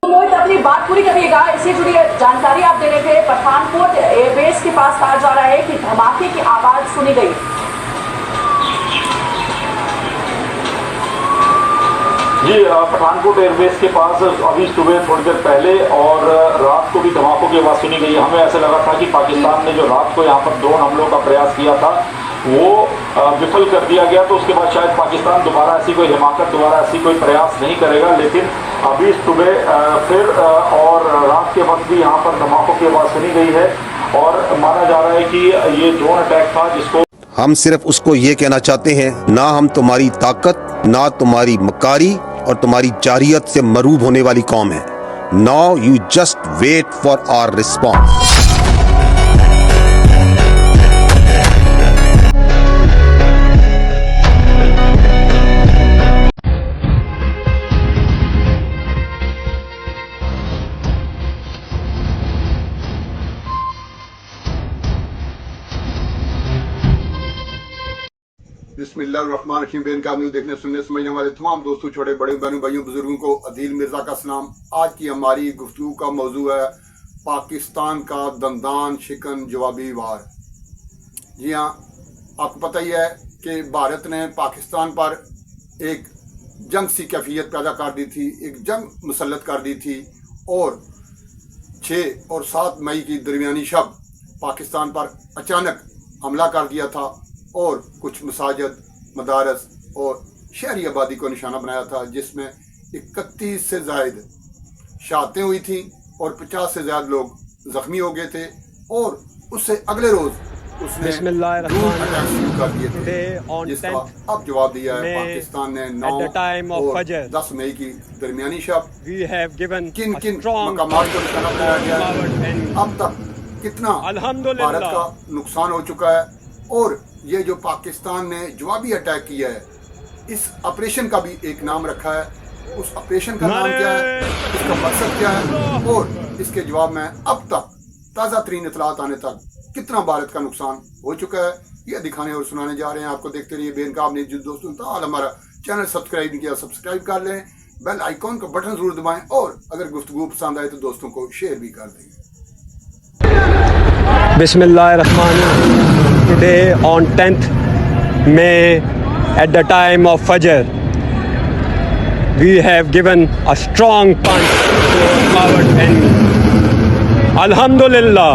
मोहित, अपनी बात पूरी करिएगा। इससे जुड़ी जानकारी आप दे रहे थे। पठानकोट एयरबेस के पास कहा जा रहा है कि धमाके की आवाज सुनी गई। जी, पठानकोट एयरबेस के पास अभी सुबह थोड़ी देर पहले और रात को भी धमाकों की आवाज़ सुनी गई। हमें ऐसा लगा था कि पाकिस्तान ने जो रात को यहाँ पर ड्रोन हमलों का प्रयास किया था वो विफल कर दिया गया, तो उसके बाद शायद पाकिस्तान दोबारा ऐसी कोई हिमाकत, दोबारा ऐसी कोई प्रयास नहीं करेगा। लेकिन अभी सुबह फिर और रात के वक्त भी यहाँ पर धमाकों की आवाज़ सुनी गई है और माना जा रहा है कि ये ड्रोन अटैक था जिसको हम सिर्फ उसको ये कहना चाहते हैं, ना हम तुम्हारी ताकत, ना तुम्हारी मकारी और तुम्हारी जारियत से मरूब होने वाली कौम है। Now you just wait for our response. बिस्मिल्लाहिर्रहमानिर्रहीम। बेनकाब न्यूज़ देखने सुनने समझने वाले तमाम दोस्तों, छोटे बड़े बहनों भाइयों बुजुर्गों को अदील मिर्ज़ा का सलाम। आज की हमारी गुफ्तगू का मौजू है पाकिस्तान का दंदान शिकन जवाबी वार। जी हाँ, आपको पता ही है कि भारत ने पाकिस्तान पर एक जंग सी कैफियत पैदा कर दी थी, एक जंग मुसल्लत कर दी थी और 6 और 7 मई की दरमियानी शब पाकिस्तान पर अचानक हमला कर दिया था और कुछ मसाजिद, मदारस और शहरी आबादी को निशाना बनाया था, जिसमें 31 से ज़ायद शहादतें हुई थी और 50 से ज़्यादा लोग ज़ख्मी हो गए थे। और उससे अगले रोज़ उसने अटैक शुरू कर दिए थे, जिसका अब जवाब दिया है पाकिस्तान ने। 9 और 10 मई की दरमियानी शब किन किन मकामात को निशाना बनाया गया, अब तक कितना भारत का नुकसान हो चुका है और ये जो पाकिस्तान ने जवाबी अटैक किया है, इस ऑपरेशन का भी एक नाम रखा है। उस ऑपरेशन का नाम क्या है, इसका मकसद क्या है और इसके जवाब में अब तक ताज़ा तरीन इतलात आने तक कितना भारत का नुकसान हो चुका है, ये दिखाने और सुनाने जा रहे हैं आपको। देखते रहिए बेनकाब न्यूज़ दोस्तों। तो हमारा चैनल सब्सक्राइब नहीं किया, सब्सक्राइब कर लें, बेल आइकॉन का बटन जरूर दबाएं और अगर गुफ्तगू पसंद आए तो दोस्तों को शेयर भी कर दें। Bismillahirrahmanirrahim. Today on 10th May at the time of Fajr, we have given a strong punch to our coward enemy. Alhamdulillah.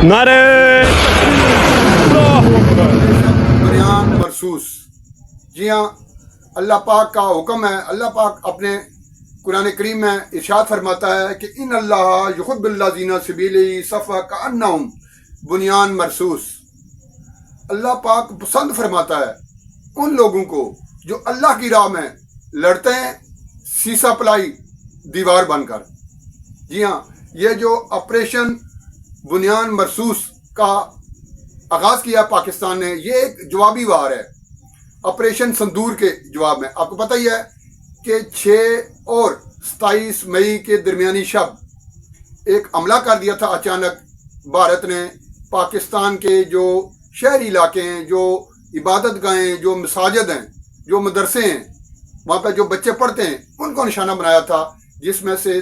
Nare बुनियान मरसूस। जी हाँ, अल्लाह पाक का हुक्म है। अल्लाह पाक अपने कुरान करीम में इरशाद फरमाता है कि इन अल्लाह युहिब्बुल्लज़ीना सबिली सफ़ा कअन्नहुम बुनियान मरसूस। अल्लाह पाक पसंद फरमाता है उन लोगों को जो अल्लाह की राह में लड़ते हैं सीसा पलाई दीवार बनकर। जी हाँ, ये जो ऑपरेशन बुनियान मरसूस का आगाज़ किया पाकिस्तान ने, ये एक जवाबी वार है ऑपरेशन संदूर के जवाब में। आपको पता ही है कि 6 और 27 मई के दरमियानी शब एक हमला कर दिया था अचानक भारत ने। पाकिस्तान के जो शहरी इलाके हैं, जो इबादत गाहें, जो मसाजिद हैं, जो मदरसे हैं, वहाँ पर जो बच्चे पढ़ते हैं, उनको निशाना बनाया था, जिसमें से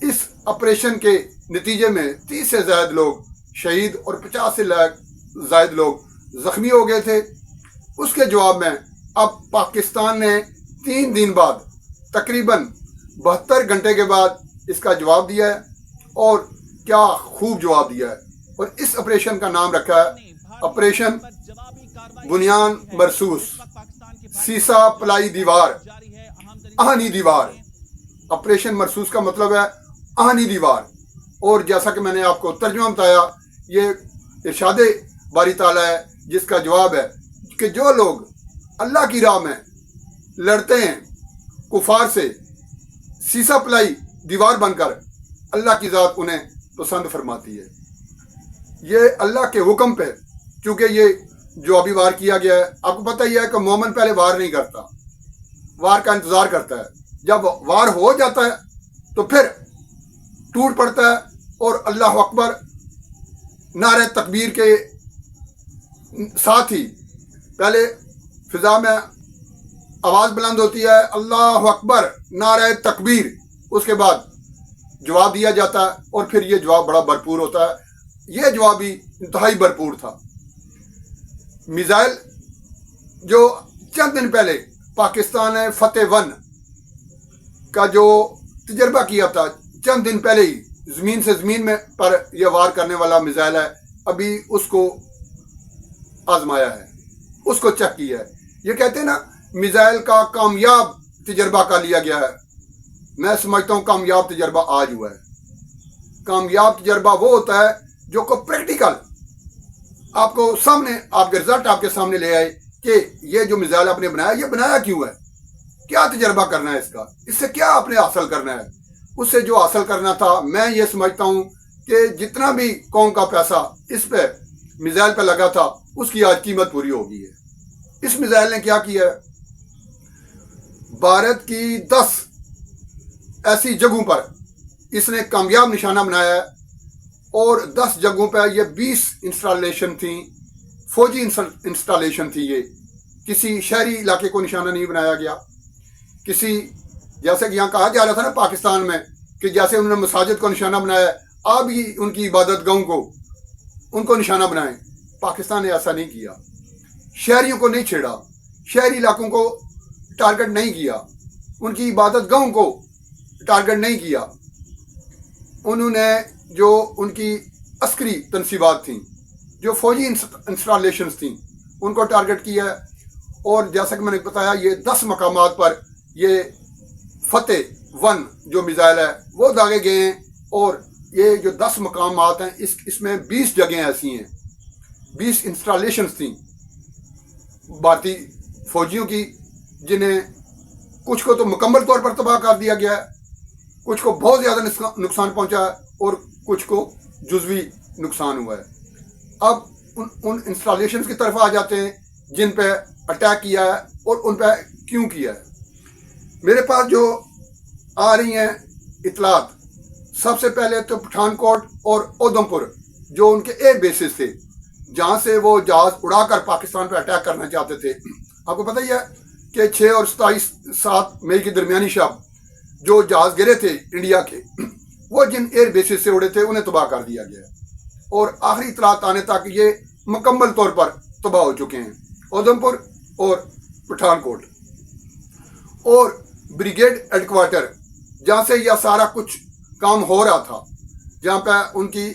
इस ऑपरेशन के नतीजे में 30 से ज़्यादा लोग शहीद और 50 से ज़्यादा लोग ज़ख्मी हो गए थे। उसके जवाब में अब पाकिस्तान ने 3 दिन बाद तकरीबन 72 घंटे के बाद इसका जवाब दिया है और क्या खूब जवाब दिया है। और इस ऑपरेशन का नाम रखा है ऑपरेशन बुनियान मरसूस, सीसा पलाई दीवार, आहनी दीवार। ऑपरेशन मरसूस का मतलब है आहनी दीवार। और जैसा कि मैंने आपको तर्जुमा बताया, ये इरशादे बारी ताला है जिसका जवाब है कि जो लोग अल्लाह की राह में लड़ते हैं कुफार से सीसा पलाई दीवार बनकर, अल्लाह की ज़ात उन्हें पसंद फरमाती है। ये अल्लाह के हुक्म पे चूँकि ये जवाबी वार किया गया है। आपको पता ही है कि मोमिन पहले वार नहीं करता, वार का इंतज़ार करता है। जब वार हो जाता है तो फिर टूट पड़ता है और अल्लाह अकबर नारे तकबीर के साथ ही पहले फिजा में आवाज़ बुलंद होती है, अल्लाह अकबर, नारे तकबीर, उसके बाद जवाब दिया जाता है और फिर ये जवाब बड़ा भरपूर होता है। ये जवाब भी इंतहाई भरपूर था। मिसाइल जो चंद दिन पहले पाकिस्तान ने फतेह-1 का जो तजर्बा किया था, चंद दिन पहले ही ज़मीन से ज़मीन में पर यह वार करने वाला मिसाइल है, अभी उसको आजमाया है, उसको चेक किया है। ये कहते हैं ना, मिसाइल का कामयाब तजर्बा कर लिया गया है। मैं समझता हूँ कामयाब तजर्बा आज हुआ है। कामयाब तजर्बा वो होता है जो को प्रैक्टिकल आपको सामने, आपके रिजल्ट आपके सामने ले आए कि ये जो मिसाइल आपने बनाया, ये बनाया क्यों है, क्या तजर्बा करना है इसका, इससे क्या आपने हासिल करना है। उससे जो हासिल करना था, मैं ये समझता हूँ कि जितना भी कौम का पैसा इस पे मिसाइल पे लगा था, उसकी आज कीमत पूरी हो गई है। इस मिसाइल ने क्या किया है, भारत की 10 ऐसी जगहों पर इसने कामयाब निशाना बनाया है और 10 जगहों पर ये 20 इंस्टॉलेशन थी, फौजी इंस्टॉलेशन थी। ये किसी शहरी इलाके को निशाना नहीं बनाया गया। किसी, जैसे कि यहाँ कहा जा रहा था ना पाकिस्तान में कि जैसे उन्होंने मसाजिद को निशाना बनाया, आप ही उनकी इबादत गाहों को, उनको निशाना बनाएं। पाकिस्तान ने ऐसा नहीं किया, शहरियों को नहीं छेड़ा, शहरी इलाकों को टारगेट नहीं किया, उनकी इबादत गाहों को टारगेट नहीं किया। उन्होंने जो उनकी अस्करी तनसीबात थी, जो फौजी इंस्टॉलेशंस थी, उनको टारगेट किया। और जैसा कि मैंने बताया, ये 10 मकामात पर ये फतेह-1 जो मिसाइल है वो दागे गए हैं। और ये जो 10 मकामात हैं, इसमें 20 जगहें ऐसी हैं, 20 इंस्टॉलेशंस थी भारतीय फौजियों की, जिन्हें कुछ को तो मुकम्मल तौर पर तबाह कर दिया गया है, कुछ को बहुत ज़्यादा नुकसान पहुंचा है और कुछ को जुज़वी नुकसान हुआ है। अब उन इंस्टॉलेशंस की तरफ आ जाते हैं जिन पे अटैक किया है और उन पे क्यों किया है। मेरे पास जो आ रही हैं इतलात, सबसे पहले तो पठानकोट और उधमपुर जो उनके एयर बेसिस थे, जहाँ से वो जहाज़ उड़ाकर पाकिस्तान पर अटैक करना चाहते थे। आपको पता ही है कि 6 और 7 मई की दरमियानी शब जो जहाज़ गिरे थे इंडिया के, वो जिन एयर बेसिस से उड़े थे उन्हें तबाह कर दिया गया और आखिरी इतलात आने तक ये मुकम्मल तौर पर तबाह हो चुके हैं, उधमपुर और पठानकोट। और ब्रिगेड हेडक्वार्टर जहाँ से यह सारा कुछ काम हो रहा था, जहाँ पर उनकी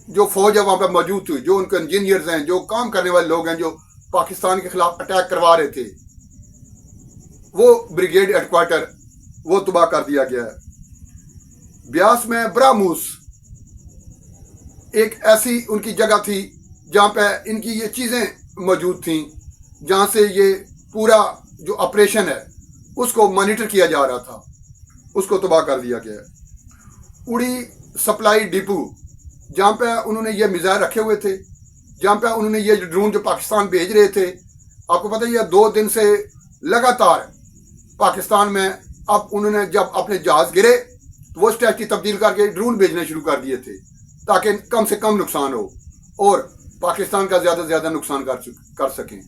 जो फौज है वहाँ पर मौजूद थी, जो उनके इंजीनियर्स हैं, जो काम करने वाले लोग हैं, जो पाकिस्तान के खिलाफ अटैक करवा रहे थे, वो ब्रिगेड हेडक्वार्टर वो तबाह कर दिया गया है। ब्यास में ब्राह्मूस एक ऐसी उनकी जगह थी जहाँ पे इनकी ये चीज़ें मौजूद थीं, जहाँ से ये पूरा जो ऑपरेशन है उसको मॉनिटर किया जा रहा था, उसको तबाह कर दिया गया है। उड़ी सप्लाई डिपो जहाँ पे उन्होंने ये मिसाइल रखे हुए थे, जहाँ पे उन्होंने ये ड्रोन जो पाकिस्तान भेज रहे थे, आपको पता ही है 2 दिन से लगातार पाकिस्तान में, अब उन्होंने जब अपने जहाज गिरे तो वो स्ट्रैटेजी तब्दील करके ड्रोन भेजने शुरू कर दिए थे ताकि कम से कम नुकसान हो और पाकिस्तान का ज़्यादा से ज़्यादा नुकसान कर सकें।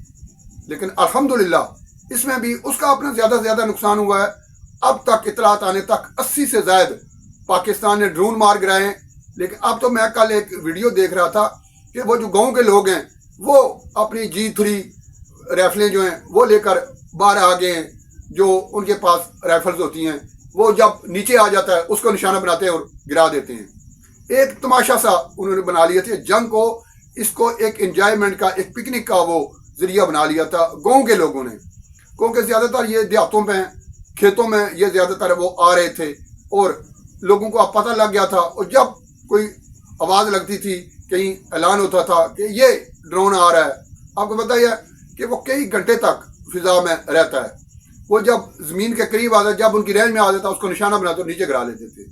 लेकिन अल्हम्दुलिल्लाह इसमें भी उसका अपना ज़्यादा से ज़्यादा नुकसान हुआ है। अब तक इतलात आने तक 80 से ज़ायद पाकिस्तान ने ड्रोन मार गिराए हैं। लेकिन अब तो मैं कल एक वीडियो देख रहा था कि वो जो गाँव के लोग हैं वो अपनी G3 राइफलें जो हैं वो लेकर बाहर आ गए हैं, जो उनके पास राइफल्स होती हैं, वो जब नीचे आ जाता है उसको निशाना बनाते हैं और गिरा देते हैं। एक तमाशा सा उन्होंने बना लिया था जंग को, इसको एक एंजॉयमेंट का, एक पिकनिक का वो जरिया बना लिया था गाँव के लोगों ने, क्योंकि ज़्यादातर ये देहातों में, खेतों में ये ज़्यादातर वो आ रहे थे और लोगों को अब पता लग गया था। और जब कोई आवाज़ लगती थी, कहीं ऐलान होता था कि ये ड्रोन आ रहा है, आपको पता ही है कि वो कई घंटे तक फिजा में रहता है। वो जब ज़मीन के करीब आता, जब उनकी रेंज में आ जाता, उसको निशाना बनाते नीचे गिरा लेते थे।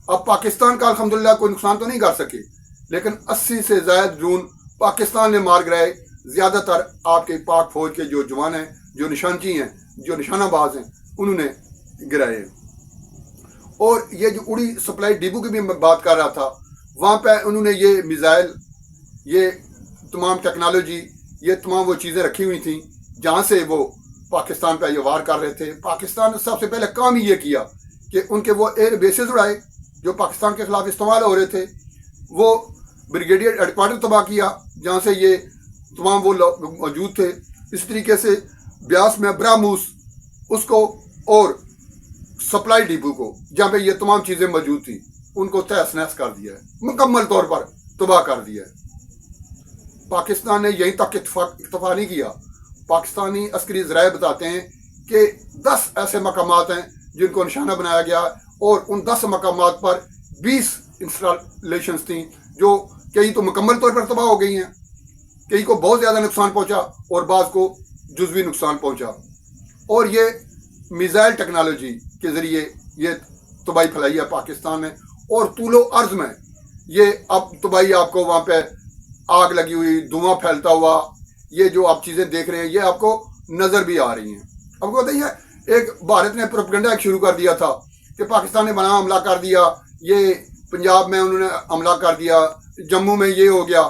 अब पाकिस्तान का अल्हम्दुलिल्लाह कोई नुकसान तो नहीं कर सके, लेकिन 80 से ज़ायद ड्रोन पाकिस्तान ने मार गिराए। ज़्यादातर आपके पाक फौज के जो जवान हैं, जो निशानची हैं, जो निशानाबाज हैं, उन्होंने गिराए हैं। और ये जो उड़ी सप्लाई डिपो की भी मैं बात कर रहा था, वहाँ पर उन्होंने ये मिसाइल, ये तमाम टेक्नोलॉजी, ये तमाम वो चीज़ें रखी हुई थी जहाँ से वो पाकिस्तान पर ये वार कर रहे थे। पाकिस्तान ने सबसे पहले काम ही ये किया कि उनके वो एयर बेसेस उड़ाए जो पाकिस्तान के ख़िलाफ़ इस्तेमाल हो रहे थे। वो ब्रिगेडियर हेडक्वार्टर तबाह किया जहाँ से ये तमाम वो लोग मौजूद थे। इस तरीके से ब्यास में ब्रामूस उसको और सप्लाई डिपो को जहाँ पे ये तमाम चीज़ें मौजूद थी उनको तहस नहस कर दिया है, मुकम्मल तौर पर तबाह कर दिया है। पाकिस्तान ने यहीं तक इत्तफाक नहीं किया। पाकिस्तानी अस्करी ज़राए बताते हैं कि 10 ऐसे मकामात हैं जिनको निशाना बनाया गया और उन 10 मकामात पर 20 इंस्टॉलेशंस थी जो कई तो मुकम्मल तौर पर तबाह हो गई हैं, कई को बहुत ज़्यादा नुकसान पहुंचा और बाज़ को जुज़वी नुकसान पहुंचा। और ये मिसाइल टेक्नोलॉजी के ज़रिए ये तबाही फैलाई है पाकिस्तान ने। और तूलो अर्ज़ में ये अब तबाही आपको वहाँ पे आग लगी हुई, धुआं फैलता हुआ, ये जो आप चीज़ें देख रहे हैं ये आपको नज़र भी आ रही हैं। आपको बताइए एक भारत ने प्रोपेगेंडा शुरू कर दिया था कि पाकिस्तान ने बना हमला कर दिया, ये पंजाब में उन्होंने हमला कर दिया, जम्मू में ये हो गया।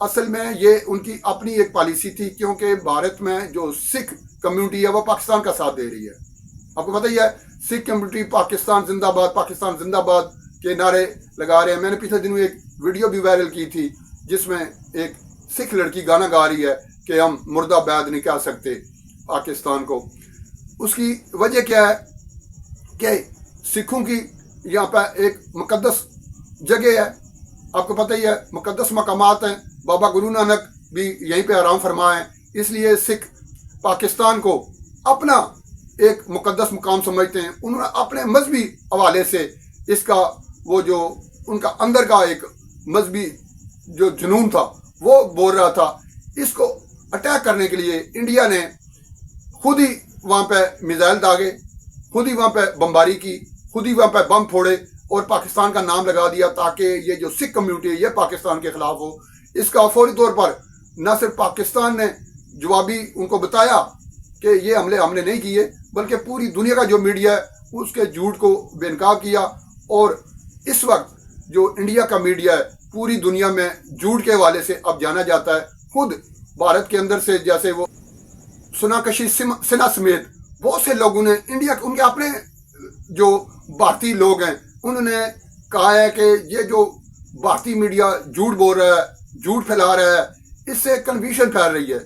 असल में ये उनकी अपनी एक पॉलिसी थी क्योंकि भारत में जो सिख कम्युनिटी है वो पाकिस्तान का साथ दे रही है। आपको पता ही है सिख कम्युनिटी पाकिस्तान जिंदाबाद के नारे लगा रहे हैं। मैंने पिछले दिनों एक वीडियो भी वायरल की थी जिसमें एक सिख लड़की गाना गा रही है कि हम मुर्दाबाद नहीं कह सकते पाकिस्तान को। उसकी वजह क्या है कि सिखों की यहाँ पर एक मुकद्दस जगह है, आपको पता ही है, मुकद्दस मकामात हैं। बाबा गुरु नानक भी यहीं पे आराम फरमाए, इसलिए सिख पाकिस्तान को अपना एक मुकद्दस मुकाम समझते हैं। उन्होंने अपने मजहबी हवाले से इसका वो जो उनका अंदर का एक मजहबी जो जुनून था वो बोल रहा था। इसको अटैक करने के लिए इंडिया ने खुद ही वहाँ पे मिसाइल दागे, खुद ही वहाँ पे बमबारी की, खुद ही वहाँ पे बम फोड़े और पाकिस्तान का नाम लगा दिया ताकि ये जो सिख कम्युनिटी है ये पाकिस्तान के खिलाफ हो। इसका फौरी तौर पर न सिर्फ पाकिस्तान ने जवाबी उनको बताया कि ये हमले हमने नहीं किए, बल्कि पूरी दुनिया का जो मीडिया है उसके झूठ को बेनकाब किया। और इस वक्त जो इंडिया का मीडिया है पूरी दुनिया में झूठ के हवाले से अब जाना जाता है। खुद भारत के अंदर से जैसे वो सोनाकशी सिन्हा समेत बहुत से लोगों ने इंडिया के उनके अपने जो भारतीय लोग हैं उन्होंने कहा है कि ये जो भारतीय मीडिया झूठ बोल रहा है, झूठ फैला रहा है, इससे कन्फ्यूजन फैल रही है।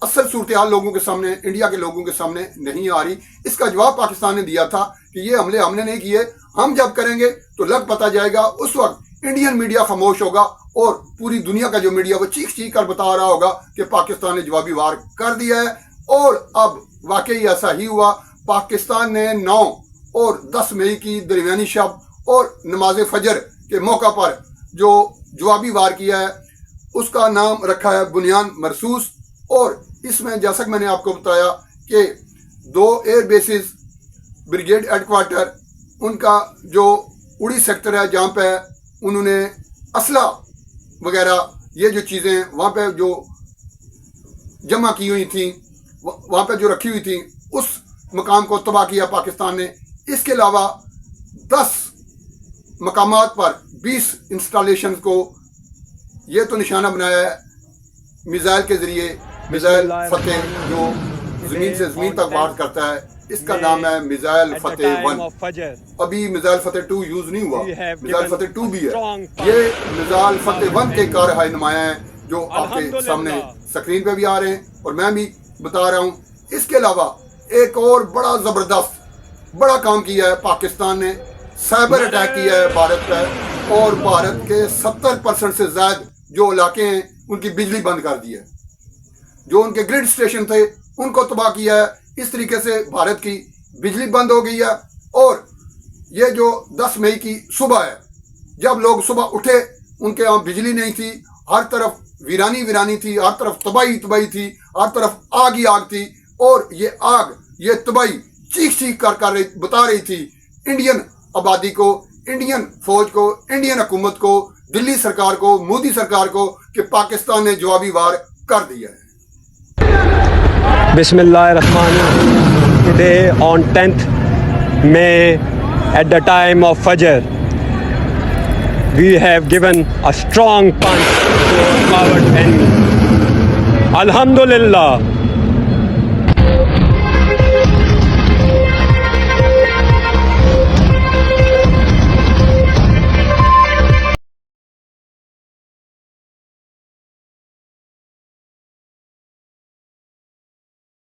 असल सूरत लोगों के सामने, इंडिया के लोगों के सामने नहीं आ रही। इसका जवाब पाकिस्तान ने दिया था कि ये हमले हमने नहीं किए, हम जब करेंगे तो लग पता जाएगा। उस वक्त इंडियन मीडिया खामोश होगा और पूरी दुनिया का जो मीडिया वो चीख चीख कर बता रहा होगा कि पाकिस्तान ने जवाबी वार कर दिया है। और अब वाकई ऐसा ही हुआ। पाकिस्तान ने 9 और 10 मई की दरमियानी शब और नमाज फजर के मौका पर जो जवाबी वार किया है उसका नाम रखा है बुनियान मरसूस। और इसमें जैसा कि मैंने आपको बताया कि 2 एयर बेसिस, ब्रिगेड हेडक्वार्टर, उनका जो उड़ी सेक्टर है जहाँ पे उन्होंने असला वगैरह ये जो चीज़ें वहाँ पे जो जमा की हुई थी, वहाँ पे जो रखी हुई थी, उस मकाम को तबाह किया पाकिस्तान ने। इसके अलावा 10 मकामात पर 20 इंस्टॉलेशन को ये तो निशाना बनाया है मिसाइल के ज़रिए। मिसाइल फतेह जो ज़मीन से ज़मीन तक वार करता है, इसका नाम है मिसाइल फतेह 1। अभी मिसाइल फतेह 2 यूज़ नहीं हुआ, मिसाइल फतेह 2 भी है। ये मिसाइल फतेह 1 के कार नुमाया हैं जो आपके सामने स्क्रीन पे भी आ रहे हैं और मैं भी बता रहा हूँ। इसके अलावा एक और बड़ा ज़बरदस्त बड़ा काम किया है पाकिस्तान ने, साइबर अटैक किया है भारत पर और भारत के 70% से ज़्यादा जो इलाके हैं उनकी बिजली बंद कर दी है। जो उनके ग्रिड स्टेशन थे उनको तबाह किया है। इस तरीके से भारत की बिजली बंद हो गई है। और ये जो 10 मई की सुबह है, जब लोग सुबह उठे उनके यहाँ बिजली नहीं थी, हर तरफ वीरानी थी, हर तरफ तबाही थी, हर तरफ आग ही आग थी। और ये आग, ये तबाही चीख चीख कर बता रही थी इंडियन आबादी को, इंडियन फौज को, इंडियन हुकूमत को, दिल्ली सरकार को, मोदी सरकार को कि पाकिस्तान ने जवाबी वार कर दिया है। Bismillahirrahmanirrahim. Today on 10th May at the time of Fajr, we have given a strong punch to our coward enemy. Alhamdulillah.